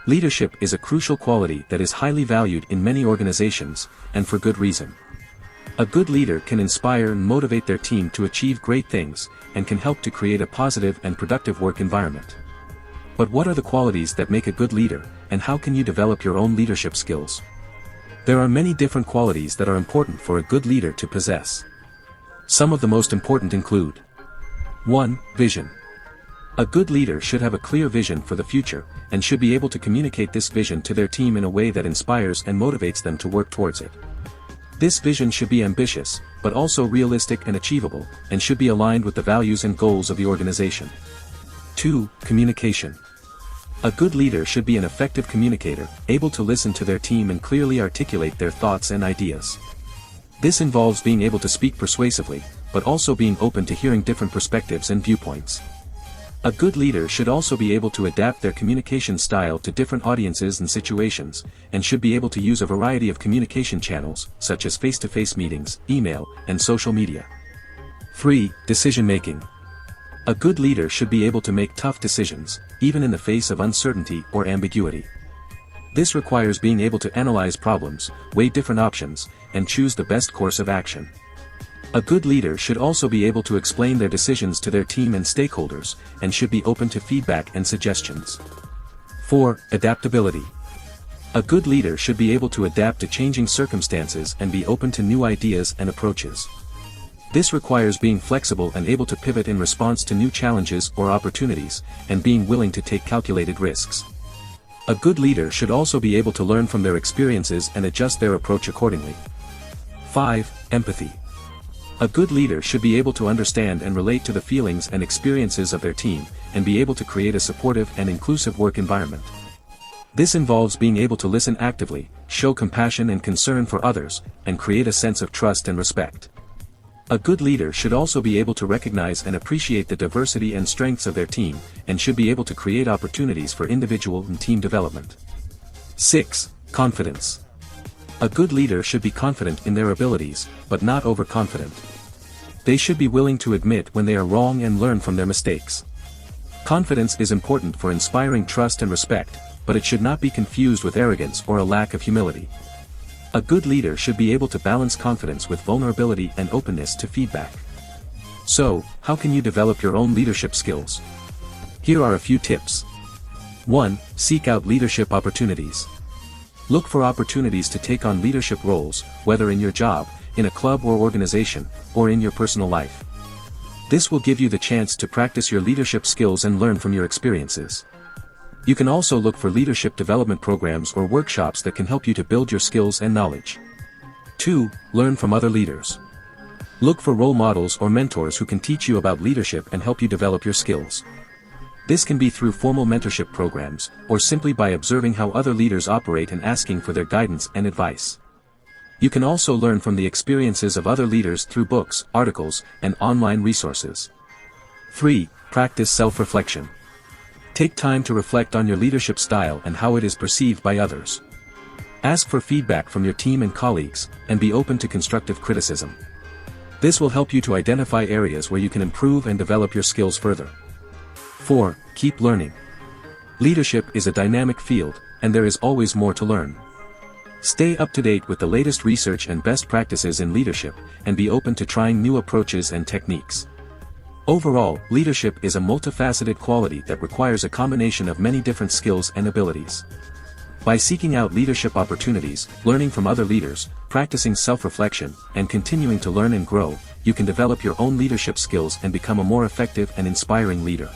Leadership is a crucial quality that is highly valued in many organizations, and for good reason. A good leader can inspire and motivate their team to achieve great things, and can help to create a positive and productive work environment. But what are the qualities that make a good leader, and how can you develop your own leadership skills? There are many different qualities that are important for a good leader to possess. Some of the most important include: 1. Vision. A good leader should have a clear vision for the future, and should be able to communicate this vision to their team in a way that inspires and motivates them to work towards it. This vision should be ambitious, but also realistic and achievable, and should be aligned with the values and goals of the organization. 2. Communication. A good leader should be an effective communicator, able to listen to their team and clearly articulate their thoughts and ideas. This involves being able to speak persuasively, but also being open to hearing different perspectives and viewpoints. A good leader should also be able to adapt their communication style to different audiences and situations, and should be able to use a variety of communication channels, such as face-to-face meetings, email, and social media. 3. Decision-making. A good leader should be able to make tough decisions, even in the face of uncertainty or ambiguity. This requires being able to analyze problems, weigh different options, and choose the best course of action. A good leader should also be able to explain their decisions to their team and stakeholders, and should be open to feedback and suggestions. 4. Adaptability. A good leader should be able to adapt to changing circumstances and be open to new ideas and approaches. This requires being flexible and able to pivot in response to new challenges or opportunities, and being willing to take calculated risks. A good leader should also be able to learn from their experiences and adjust their approach accordingly. 5. Empathy. A good leader should be able to understand and relate to the feelings and experiences of their team, and be able to create a supportive and inclusive work environment. This involves being able to listen actively, show compassion and concern for others, and create a sense of trust and respect. A good leader should also be able to recognize and appreciate the diversity and strengths of their team, and should be able to create opportunities for individual and team development. 6. Confidence. A good leader should be confident in their abilities, but not overconfident. They should be willing to admit when they are wrong and learn from their mistakes. Confidence is important for inspiring trust and respect, but it should not be confused with arrogance or a lack of humility. A good leader should be able to balance confidence with vulnerability and openness to feedback. So, how can you develop your own leadership skills? Here are a few tips. 1. Seek out leadership opportunities. Look for opportunities to take on leadership roles, whether in your job, in a club or organization, or in your personal life. This will give you the chance to practice your leadership skills and learn from your experiences. You can also look for leadership development programs or workshops that can help you to build your skills and knowledge. 2. Learn from other leaders. Look for role models or mentors who can teach you about leadership and help you develop your skills. This can be through formal mentorship programs, or simply by observing how other leaders operate and asking for their guidance and advice. You can also learn from the experiences of other leaders through books, articles, and online resources. 3. Practice self-reflection. Take time to reflect on your leadership style and how it is perceived by others. Ask for feedback from your team and colleagues, and be open to constructive criticism. This will help you to identify areas where you can improve and develop your skills further. 4. Keep learning. Leadership is a dynamic field, and there is always more to learn. Stay up to date with the latest research and best practices in leadership, and be open to trying new approaches and techniques. Overall, leadership is a multifaceted quality that requires a combination of many different skills and abilities. By seeking out leadership opportunities, learning from other leaders, practicing self-reflection, and continuing to learn and grow, you can develop your own leadership skills and become a more effective and inspiring leader.